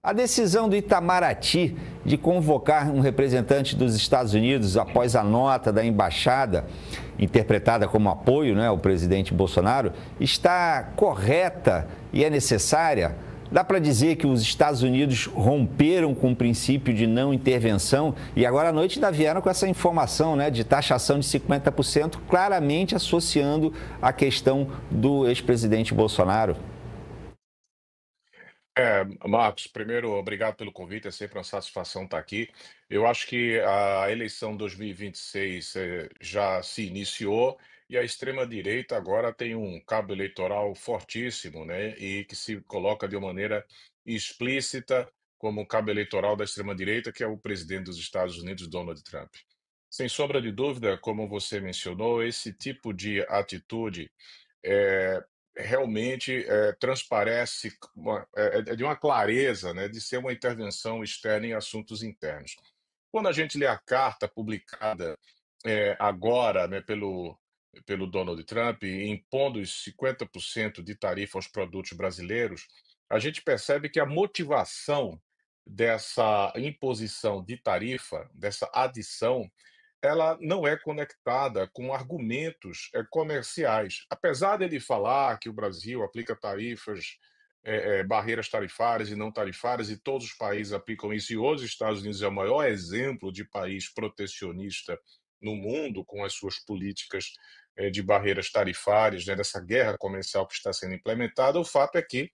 A decisão do Itamaraty de convocar um representante dos Estados Unidos após a nota da embaixada, interpretada como apoio, né, ao presidente Bolsonaro, está correta e é necessária? Dá para dizer que os Estados Unidos romperam com o princípio de não intervenção e agora à noite ainda vieram com essa informação, né, de taxação de 50%, claramente associando a questão do ex-presidente Bolsonaro. Marcos, primeiro, obrigado pelo convite, é sempre uma satisfação estar aqui. Eu acho que a eleição 2026 já se iniciou e a extrema-direita agora tem um cabo eleitoral fortíssimo, né? E que se coloca de uma maneira explícita como um cabo eleitoral da extrema-direita, que é o presidente dos Estados Unidos, Donald Trump. Sem sombra de dúvida, como você mencionou, esse tipo de atitude eh, realmente transparece é de uma clareza, né, de ser uma intervenção externa em assuntos internos. Quando a gente lê a carta publicada agora, né, pelo Donald Trump, impondo os 50% de tarifa aos produtos brasileiros, a gente percebe que a motivação dessa imposição de tarifa, dessa adição, ela não é conectada com argumentos, comerciais. Apesar dele falar que o Brasil aplica tarifas, barreiras tarifárias e não tarifárias, e todos os países aplicam isso, e hoje os Estados Unidos é o maior exemplo de país protecionista no mundo, com as suas políticas, de barreiras tarifárias, né, dessa guerra comercial que está sendo implementada, o fato é que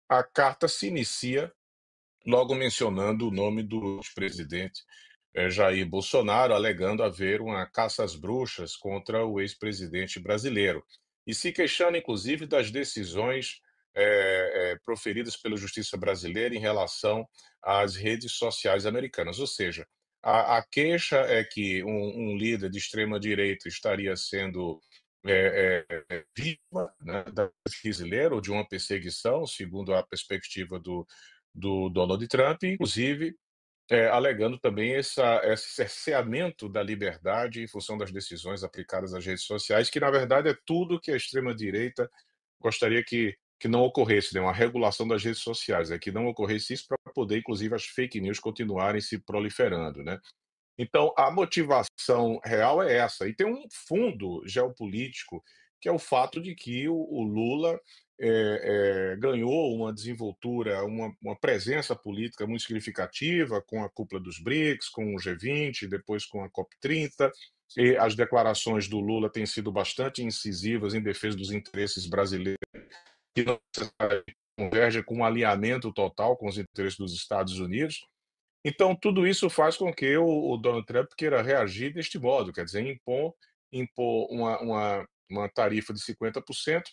a carta se inicia logo mencionando o nome do ex-presidente Jair Bolsonaro, alegando haver uma caça às bruxas contra o ex-presidente brasileiro. E se queixando, inclusive, das decisões proferidas pela justiça brasileira em relação às redes sociais americanas. Ou seja, a queixa é que um líder de extrema-direita estaria sendo vítima, né, da brasileira ou de uma perseguição, segundo a perspectiva do Donald Trump, inclusive alegando também esse cerceamento da liberdade em função das decisões aplicadas às redes sociais, que na verdade é tudo que a extrema-direita gostaria que não ocorresse, né, uma regulação das redes sociais, que não ocorresse isso para poder, inclusive, as fake news continuarem se proliferando, né. Então, a motivação real é essa. E tem um fundo geopolítico, que é o fato de que o Lula ganhou uma desenvoltura, uma presença política muito significativa com a cúpula dos BRICS, com o G20, depois com a COP30. E as declarações do Lula têm sido bastante incisivas em defesa dos interesses brasileiros, que não necessariamente convergem com um alinhamento total com os interesses dos Estados Unidos. Então, tudo isso faz com que o Donald Trump queira reagir deste modo, quer dizer, impor uma tarifa de 50%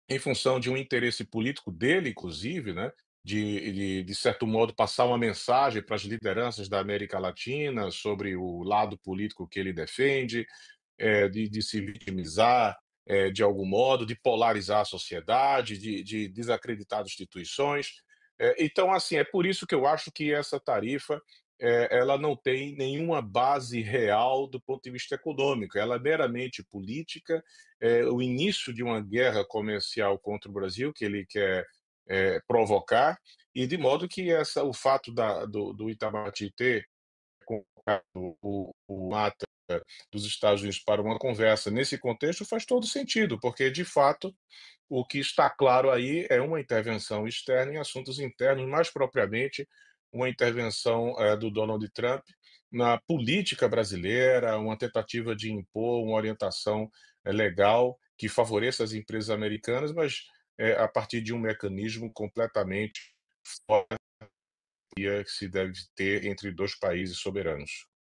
em função de um interesse político dele, inclusive, né, de certo modo, passar uma mensagem para as lideranças da América Latina sobre o lado político que ele defende, de se vitimizar, de algum modo, de polarizar a sociedade, de desacreditar as instituições. Então, assim, é por isso que eu acho que essa tarifa, ela não tem nenhuma base real do ponto de vista econômico, ela é meramente política, o início de uma guerra comercial contra o Brasil, que ele quer, provocar, e de modo que o fato do Itamaraty ter convocado o Mata dos Estados Unidos para uma conversa nesse contexto faz todo sentido, porque de fato o que está claro aí é uma intervenção externa em assuntos internos, mais propriamente uma intervenção do Donald Trump na política brasileira, uma tentativa de impor uma orientação legal que favoreça as empresas americanas, mas a partir de um mecanismo completamente fora que se deve ter entre dois países soberanos.